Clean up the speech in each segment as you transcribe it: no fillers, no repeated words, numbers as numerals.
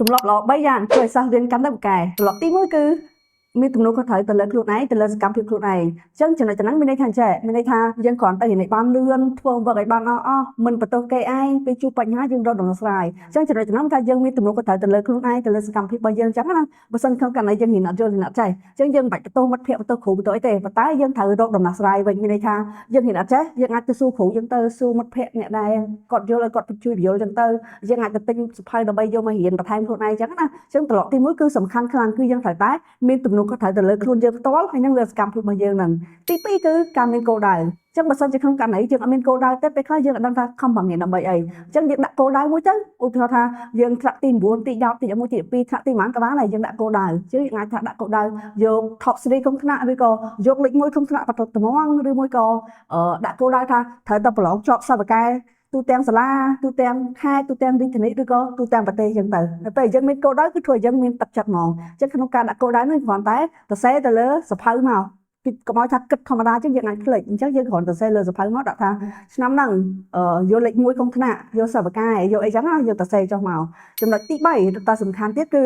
ទម្លាប់ល្អ3យ៉ាងជួយឲ្យសិស្សរៀនកាន់តែពូកែទម្លាប់ទី1គឺមានទំនួលខុសត្រូវទៅលើខ្លួនឯងទៅលើសកម្មភាពខ្លួនឯងអញ្ចឹងចំណុចហ្នឹងមានន័យថាអញ្ចេះមានន័យថាយើងគ្រាន់តែរៀនឲ្យបានលឿនធ្វើវឹកឲ្យបានអស់មិនបន្ទោសគេឯងពេលជួបបញ្ហាយើងរកដំណោះស្រាយអញ្ចឹងចំណុចហ្នឹងថាយើងមានទំនួលខុសត្រូវទៅលើខ្លួនឯងទៅលើសកម្មភាពរបស់យើងអញ្ចឹងណាបើសិនក្នុងករណីយើងរៀនអត់យល់រៀនអត់ចេះអញ្ចឹងយើងមិនបាច់បន្ទោសមិត្តភក្តិបន្ទោសគ្រូបន្ទោសអីទេប៉ុន្តែយើងត្រូវរកដំណោះស្រាយវិញមានន័យថាយើងរៀនអត់ចេះយើងអាចទៅសួរគ្រូយើងទៅសួរមិត្តភក្តិអ្នកដែលគាត់យល់ឲ្យគាត់ជួយបញ្យល់អញ្ចឹងទៅយើងអាចទៅទិញសភៅដើម្បីយកមករៀនបន្ថែមខ្លួនឯងអញ្ចឹងណាអញ្ចឹងត្រឡប់ទី1គឺសំខាន់ខ្លាំងគឺយើងត្រូវតែមានទំនួលខុសត្រូវទៅលើខ្លួនយើងផ្ទាល់ហើយនឹងលើសកម្មភាពរបស់យើងហ្នឹងទី2គឺការមានគោលដៅអញ្ចឹងបើសិនជាក្នុងករណីយើងអត់មានគោលដៅទេពេលខ្លះយើងអត់ដឹងថាខំប្រឹងរៀនដើម្បីអីអញ្ចឹងយើងដាក់គោលដៅមួយទៅឧទាហរណ៍ថាយើងថ្នាក់ទី9ទី10ទី11ទី12ថ្នាក់ទី1ក៏បានហើយយើងដាក់គោលដៅយើងអាចថាដាក់គោលដៅយក top 3ក្នុងថ្នាក់ឬក៏យកលេខ1ក្នុងថ្នាក់បន្តត្មងឬមួយក៏ដាក់គោលដៅថាត្រូវតែប្រឡងជាប់សិស្សបកែទូទាំងសាលាទូទាំងខេត្តទូទាំងរាជធានីឬក៏ទូទាំងប្រទេសអញ្ចឹងទៅហើយពេលយើងមានគោលដៅគឺធ្វើឲ្យយើងមានទឹកចិត្តហ្មងអញ្ចឹងក្នុងការដាក់គោលដៅនេះគ្រាន់តែសរសេរទៅលើសភៅមកកុំឲ្យថាគិតធម្មតាអញ្ចឹងយើងអាចភ្លេចអញ្ចឹងយើងគ្រាន់តែសរសេរលើសភៅមកដាក់ថាឆ្នាំហ្នឹងយកលេខ1ក្នុងថ្នាក់យកសិស្សបកែយកអីចឹងណាយកសរសេរចុះមកចំណុចទី3តើសំខាន់ទៀតគឺ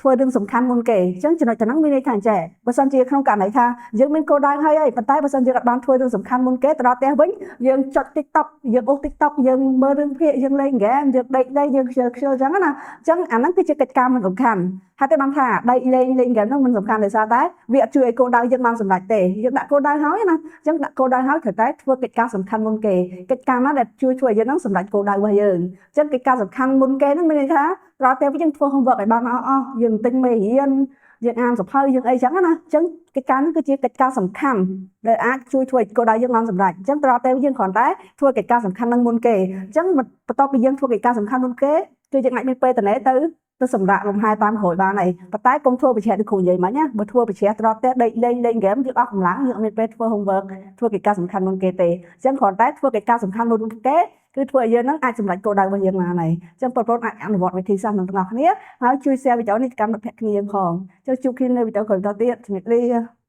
ធ្វើរឿងសំខាន់មុនគេអញ្ចឹងចំណុចទាំងហ្នឹងមានន័យថាអញ្ចេះបើសិនជាក្នុងករណីថាយើងមានគោលដៅហើយប៉ុន្តែបើសិនយើងអត់បានធ្វើរឿងសំខាន់មុនគេទៅដល់ផ្ទះវិញយើងចុច TikTok យើងអូស TikTok យើងមើលរឿងភាគយើងលេងហ្គេមយើងដេកយើងខ្ជិលអញ្ចឹងណាអញ្ចឹងអាហ្នឹងគឺជាកិច្ចការមិនសំខាន់ហើយតែបានថាដេកលេងហ្គេមហ្នឹងមិនសំខាន់ដោយសារតែវាអត់ជួយឲ្យគោលដៅយើងបានសម្រេចទេយើងដាក់គោលដៅហើយណាអញ្ចឹងដាក់គោលដៅហើយត្រូវតែធ្វើកិច្ចការសំខាន់មុនគេកិច្ចការណាដែលជួយឲ្យយើងហ្នឹងសម្រេចគោលដៅរបស់យើងអញ្ចឹងកិច្ចការសំខាន់មុនគេហ្នឹងមានន័យថារាល់តែយើងធ្វើ homework ឲ្យបានអស់យើងទិញមេរៀនយើងអានសភៅយើងអីចឹងណាអញ្ចឹងកិច្ចការនេះគឺជាកិច្ចការសំខាន់ដែលអាចជួយធ្វើឲ្យគោលដៅយើងបានសម្រេចអញ្ចឹងរាល់តែយើងគ្រាន់តែធ្វើកិច្ចការសំខាន់ហ្នឹងមុនគេអញ្ចឹងបន្ទាប់ពីយើងធ្វើកិច្ចការសំខាន់មុនគេគឺយើងអាចមានពេលទៅសម្រាប់លំហែតាមក្រោយបានហើយប៉ុន្តែកុំធ្វើប្រឆេះដូចគ្រូនិយាយមិញណាបើធ្វើប្រឆេះត្រង់តែដេកលេងហ្គេមយើងអស់កម្លាំងយើងអត់មានពេលធ្វើ homework ធ្វើកិច្ចការសំខាន់មុនគេទេអញ្ចឹងគ្រាន់តែធ្វើកិច្ចការសំខាន់មុនគេគឺធ្វើឲ្យយើងនឹងអាចសម្រេចគោលដៅរបស់យើងបានហើយអញ្ចឹងបងប្អូនអាចអនុវត្តវិធីសាស្ត្រនឹងទាំងអស់គ្នាហើយជួយ share វីដេអូនេះទៅកាន់មិត្តភក្តិគ្នាយើងផងអញ្ចឹងជួបគ្នានៅវីដេអូក្រោយបន្តទៀតជំរាបលា